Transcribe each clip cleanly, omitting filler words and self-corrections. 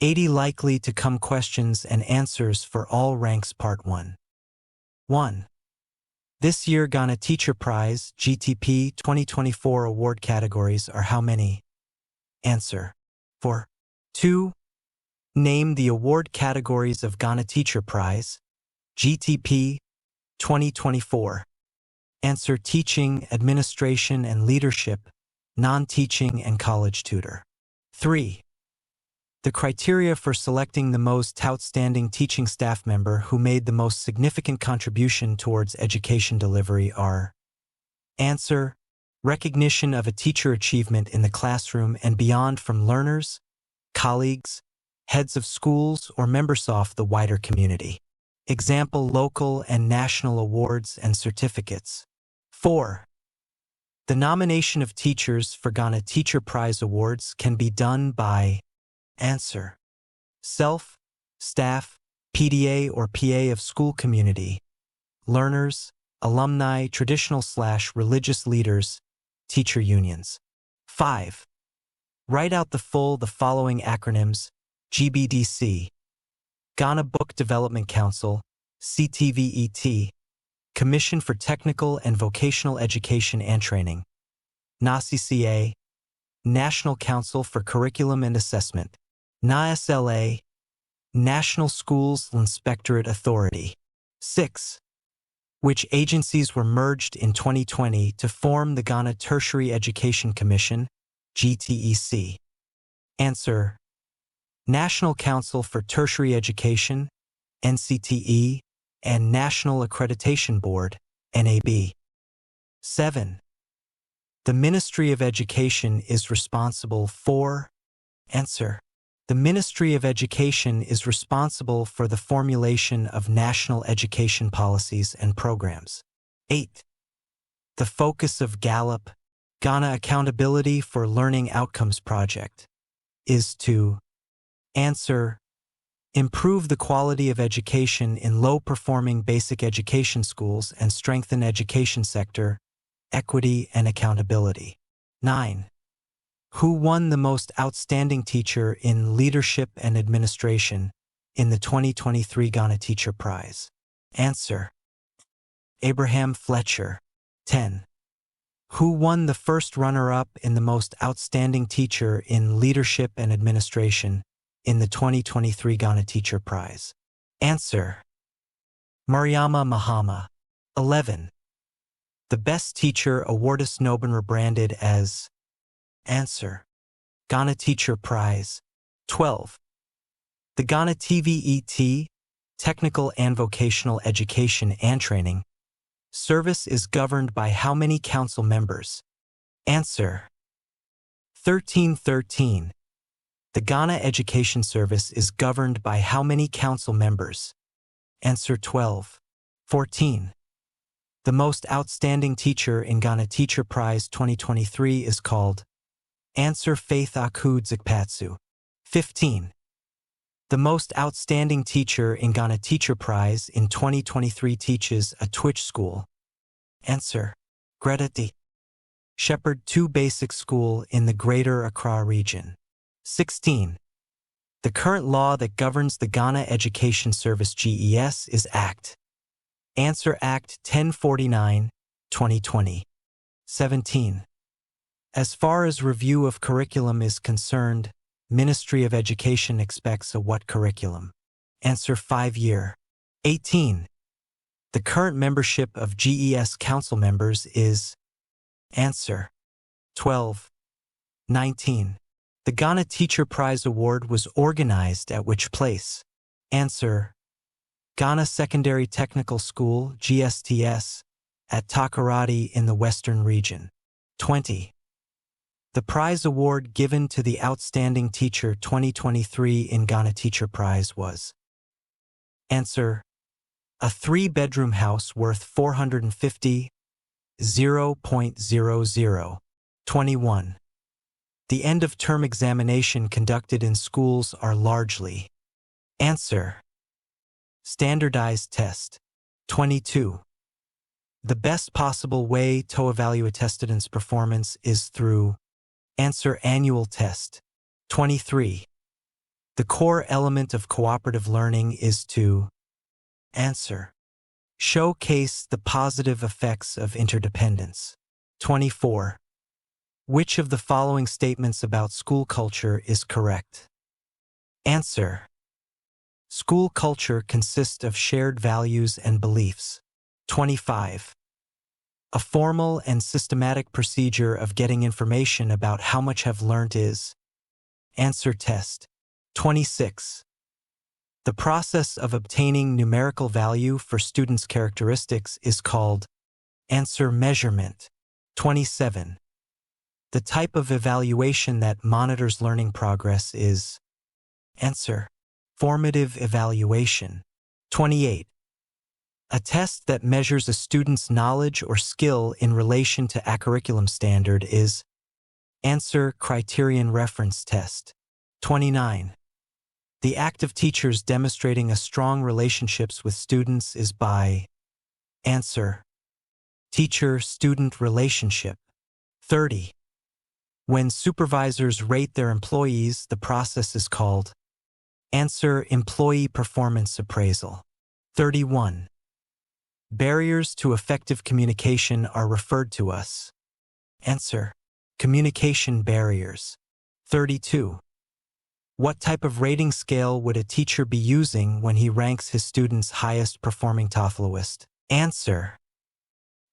80 likely to come questions and answers for all ranks Part 1. 1. This year Ghana Teacher Prize GTP 2024 award categories are how many? Answer. 4. 2. Name the award categories of Ghana Teacher Prize GTP 2024. Answer: teaching, administration and leadership, non-teaching and college tutor. 3. The criteria for selecting the most outstanding teaching staff member who made the most significant contribution towards education delivery are: Answer: recognition of a teacher achievement in the classroom and beyond from learners, colleagues, heads of schools, or members of the wider community. Example: local and national awards and certificates. 4. The nomination of teachers for Ghana Teacher Prize Awards can be done by: Answer: self, staff, PDA or PA of school community, learners, alumni, traditional/religious leaders, teacher unions. 5. Write out the following acronyms: GBDC, Ghana Book Development Council, CTVET, Commission for Technical and Vocational Education and Training, NACCA, National Council for Curriculum and Assessment, NASLA, National Schools Inspectorate Authority. 6. Which agencies were merged in 2020 to form the Ghana Tertiary Education Commission, GTEC? Answer: National Council for Tertiary Education, NCTE, and National Accreditation Board, NAB. 7. The Ministry of Education is responsible for: Answer: the Ministry of Education is responsible for the formulation of national education policies and programs. 8. The focus of Gallup, Ghana Accountability for Learning Outcomes Project, is to: Answer: improve the quality of education in low-performing basic education schools and strengthen education sector equity and accountability. 9. Who won the most outstanding teacher in leadership and administration in the 2023 Ghana Teacher Prize? Answer: Abraham Fletcher. 10. Who won the first runner-up in the most outstanding teacher in leadership and administration in the 2023 Ghana Teacher Prize? Answer: Mariama Mahama. 11. The Best Teacher Awardus Noben rebranded as: Answer: Ghana Teacher Prize. 12. The Ghana TVET, Technical and Vocational Education and Training, service is governed by how many council members? Answer: 1313. The Ghana Education Service is governed by how many council members? Answer: 12. 14. The most outstanding teacher in Ghana Teacher Prize 2023 is called: Answer: Faith Aku Zikpatsu. 15. The most outstanding teacher in Ghana Teacher Prize in 2023 teaches a Twitch school. Answer: Greta D. Shepherd 2 Basic School in the Greater Accra region. 16. The current law that governs the Ghana Education Service GES is Act. Answer: Act 1049, 2020. 17. As far as review of curriculum is concerned, Ministry of Education expects a what curriculum? Answer: 5-year. 18. The current membership of GES council members is: Answer: 12. 19. The Ghana Teacher Prize Award was organized at which place? Answer: Ghana Secondary Technical School, GSTS, at Takoradi in the Western Region. 20. The prize award given to the Outstanding Teacher 2023 in Ghana Teacher Prize was: Answer: a 3-bedroom house worth 450, 0.00. 21. The end-of-term examination conducted in schools are largely: Answer: standardized test. 22. The best possible way to evaluate students' performance is through: Answer: annual test. 23. The core element of cooperative learning is to answer. Showcase the positive effects of interdependence. 24. Which of the following statements about school culture is correct? Answer. School culture consists of shared values and beliefs. 25. A formal and systematic procedure of getting information about how much have learned is. Answer test. 26. The process of obtaining numerical value for students' characteristics is called. Answer measurement. 27. The type of evaluation that monitors learning progress is. Answer. Formative evaluation. 28. A test that measures a student's knowledge or skill in relation to a curriculum standard is. Answer. Criterion reference test. 29. The act of teachers demonstrating a strong relationships with students is by. Answer. Teacher-student relationship. 30. When supervisors rate their employees, the process is called. Answer. Employee performance appraisal. 31. Barriers to effective communication are referred to as. Answer. Communication barriers. 32. What type of rating scale would a teacher be using when he ranks his students' highest performing TOEFList? Answer.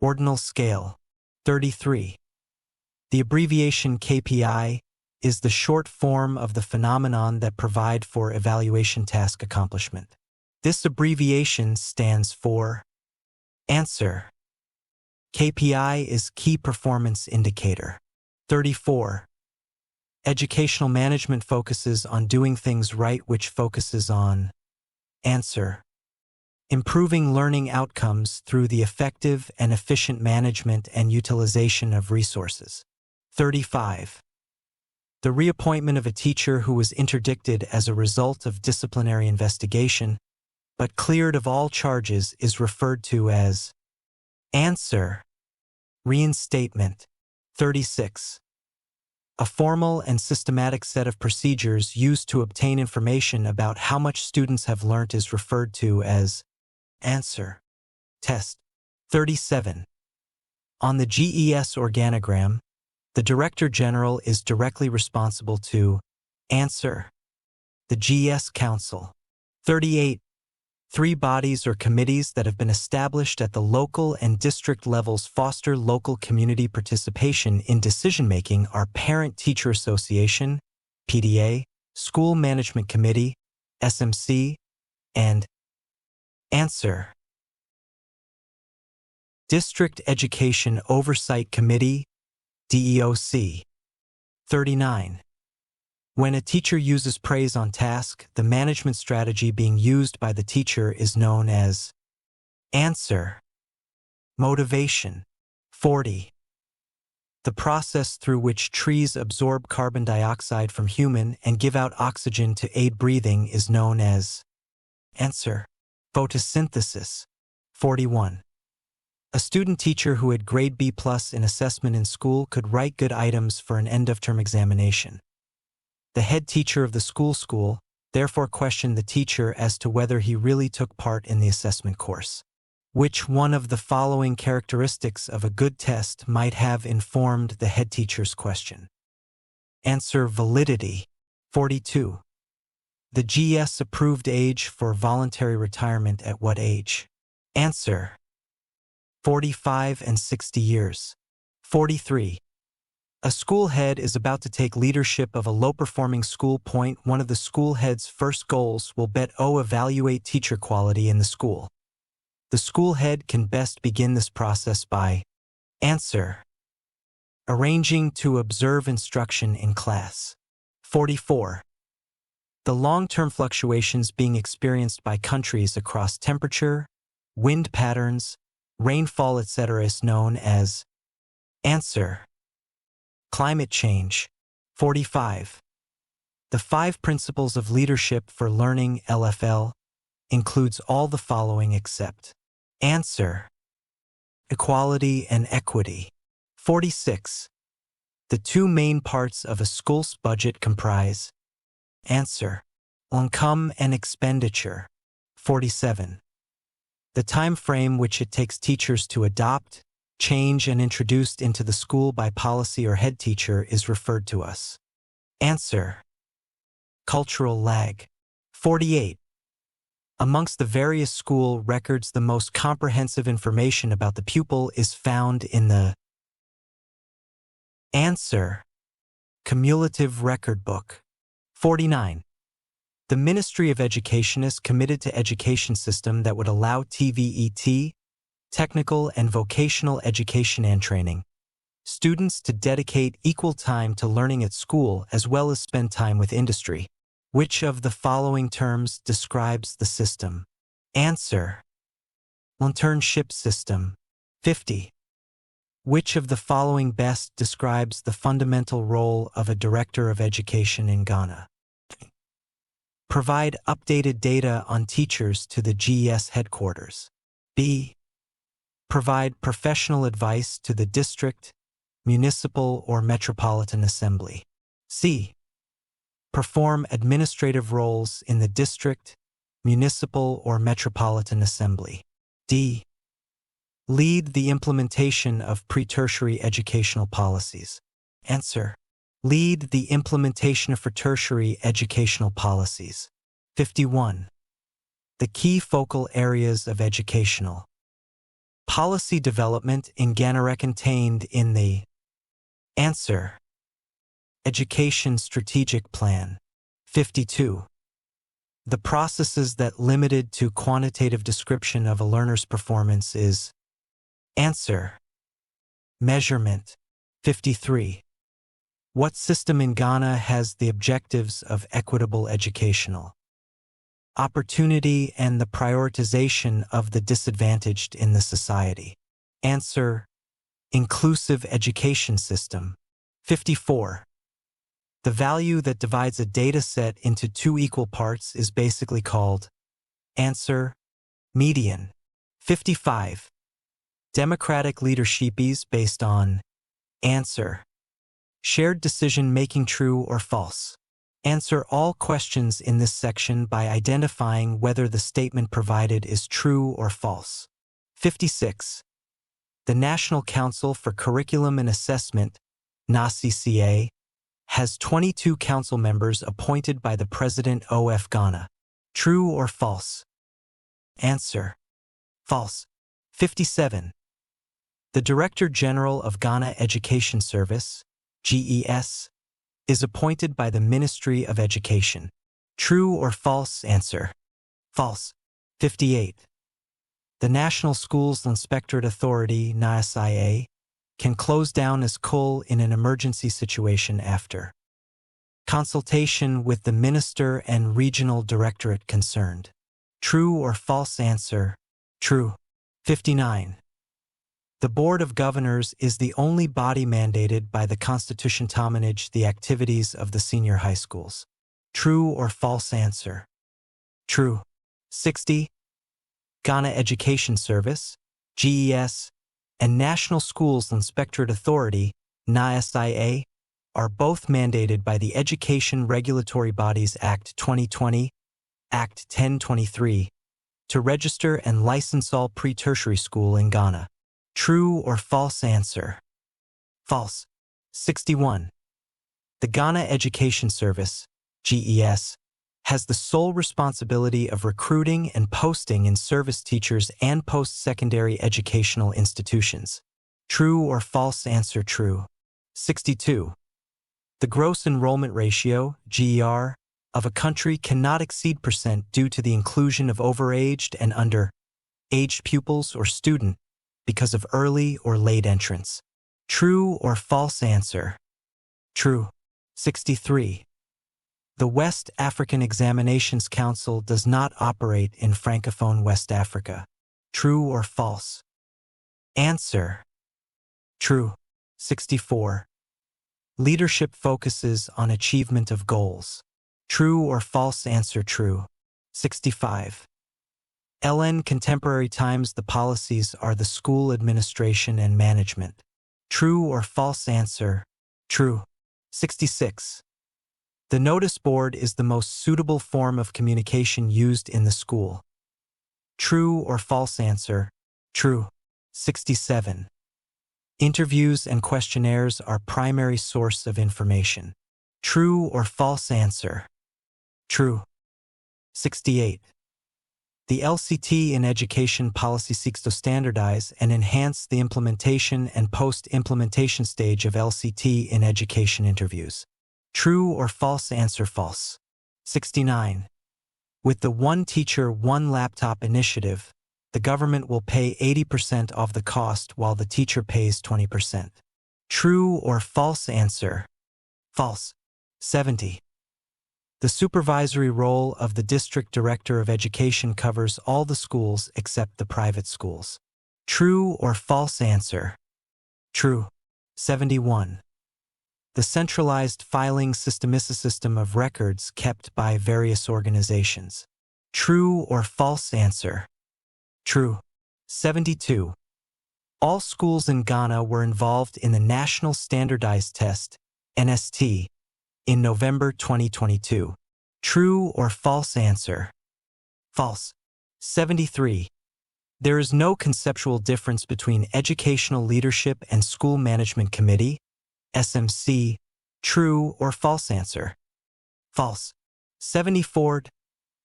Ordinal scale. 33. The abbreviation KPI is the short form of the phenomenon that provide for evaluation task accomplishment. This abbreviation stands for. Answer. KPI is Key Performance Indicator. 34. Educational management focuses on doing things right, which focuses on. Answer. Improving learning outcomes through the effective and efficient management and utilization of resources. 35. The reappointment of a teacher who was interdicted as a result of disciplinary investigation, but cleared of all charges, is referred to as. Answer. Reinstatement. 36. A formal and systematic set of procedures used to obtain information about how much students have learnt is referred to as. Answer. Test. 37. On the GES organogram, the Director General is directly responsible to. Answer. The GES Council. 38. 3 bodies or committees that have been established at the local and district levels foster local community participation in decision-making are Parent-Teacher Association, PTA, School Management Committee, SMC, and. Answer. District Education Oversight Committee, DEOC. 39. When a teacher uses praise on task, the management strategy being used by the teacher is known as. Answer. Motivation. 40. The process through which trees absorb carbon dioxide from human and give out oxygen to aid breathing is known as. Answer. Photosynthesis. 41. A student teacher who had grade B+ in assessment in school could write good items for an end-of-term examination. The head teacher of the school therefore questioned the teacher as to whether he really took part in the assessment course. Which one of the following characteristics of a good test might have informed the head teacher's question? Answer. Validity. 42. The GS approved age for voluntary retirement at what age? Answer. 45 and 60 years. 43. A school head is about to take leadership of a low-performing school. One of the school head's first goals will evaluate teacher quality in the school. The school head can best begin this process by. Answer. Arranging to observe instruction in class. 44. The long-term fluctuations being experienced by countries across temperature, wind patterns, rainfall, etc. is known as. Answer. Climate change. 45. The 5 principles of leadership for learning, LFL, includes all the following except. Answer. Equality and equity. 46. The 2 main parts of a school's budget comprise. Answer. Income and expenditure. 47. The time frame which it takes teachers to adopt, change, and introduced into the school by policy or head teacher is referred to as. Answer. Cultural lag. 48. Amongst the various school records, the most comprehensive information about the pupil is found in the. Answer. Cumulative Record Book. 49. The Ministry of Education is committed to education system that would allow TVET, technical and vocational education and training, students to dedicate equal time to learning at school as well as spend time with industry. Which of the following terms describes the system? Answer. Internship system. 50. Which of the following best describes the fundamental role of a director of education in Ghana? Provide updated data on teachers to the GES headquarters. B. Provide professional advice to the district, municipal, or metropolitan assembly. C. Perform administrative roles in the district, municipal, or metropolitan assembly. D. Lead the implementation of pre-tertiary educational policies. Answer. Lead the implementation for tertiary educational policies. 51. The key focal areas of educational policy development in Ghana are contained in the. Answer. Education Strategic Plan. 52. The processes that limited to quantitative description of a learner's performance is. Answer. Measurement. 53. What system in Ghana has the objectives of equitable educational opportunity and the prioritization of the disadvantaged in the society? Answer. Inclusive education system. 54. The value that divides a data set into two equal parts is basically called. Answer. Median. 55. Democratic leadership is based on. Answer. Shared decision-making, true or false. Answer all questions in this section by identifying whether the statement provided is true or false. 56. The National Council for Curriculum and Assessment, NACCA, has 22 council members appointed by the President of Ghana. True or false? Answer. False. 57. The Director General of Ghana Education Service, GES, is appointed by the Ministry of Education. True or false? Answer. False. 58. The National Schools Inspectorate Authority, NASIA, can close down a school in an emergency situation after consultation with the minister and regional directorate concerned. True or false? Answer. True. 59. The Board of Governors is the only body mandated by the Constitution to manage the activities of the senior high schools. True or false? Answer. True. 60. Ghana Education Service, GES, and National Schools Inspectorate Authority, NASIA, are both mandated by the Education Regulatory Bodies Act 2020, Act 1023, to register and license all pre-tertiary school in Ghana. True or false? Answer. False. 61. The Ghana Education Service, GES, has the sole responsibility of recruiting and posting in service teachers and post-secondary educational institutions. True or false? Answer. True. 62. The gross enrollment ratio, GER, of a country cannot exceed % due to the inclusion of overaged and under-aged pupils or student because of early or late entrance. True or false? Answer. True. 63. The West African Examinations Council does not operate in Francophone West Africa. True or false? Answer. True. 64. Leadership focuses on achievement of goals. True or false? Answer. True. 65. LN Contemporary Times. The policies are the school administration and management. True or false? Answer. True. 66. The notice board is the most suitable form of communication used in the school. True or false answer? True. 67. Interviews and questionnaires are primary source of information. True or false answer? True. 68. The LCT in education policy seeks to standardize and enhance the implementation and post-implementation stage of LCT in education interviews. True or false answer? False. 69. With the One Teacher, One Laptop initiative, the government will pay 80% of the cost while the teacher pays 20%. True or false answer? False. 70. The supervisory role of the District Director of Education covers all the schools except the private schools. True or false answer? True. 71. The centralized filing system is a system of records kept by various organizations. True or false answer? True. 72. All schools in Ghana were involved in the National Standardized Test, NST, in November 2022. True or false answer? False. 73. There is no conceptual difference between Educational Leadership and School Management Committee, SMC. True or false answer? False. 74.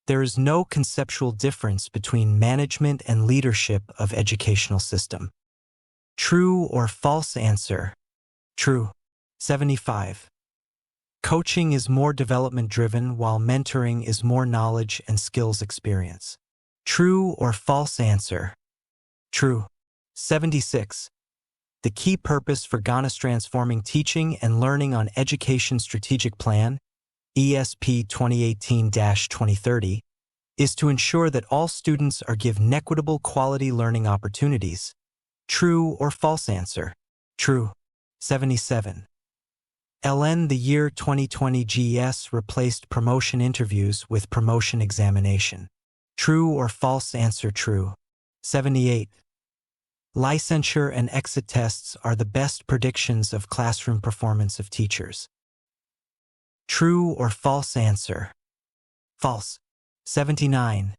There is no conceptual difference between management and leadership of educational system. True or false answer? True. 75. Coaching is more development-driven while mentoring is more knowledge and skills experience. True or false answer? True. 76. The key purpose for Ghana's Transforming Teaching and Learning on Education Strategic Plan, ESP 2018-2030, is to ensure that all students are given equitable quality learning opportunities. True or false answer? True. 77. LN the year 2020 GS replaced promotion interviews with promotion examination. True or false answer? True. 78. Licensure and exit tests are the best predictions of classroom performance of teachers. True or false answer? False. 79.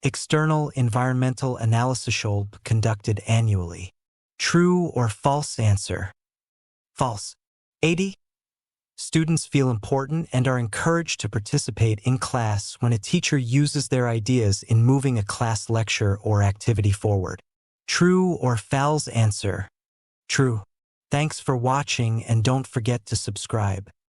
External environmental analysis conducted annually. True or false answer? False. 80. Students feel important and are encouraged to participate in class when a teacher uses their ideas in moving a class lecture or activity forward. True or false answer? True. Thanks for watching and don't forget to subscribe.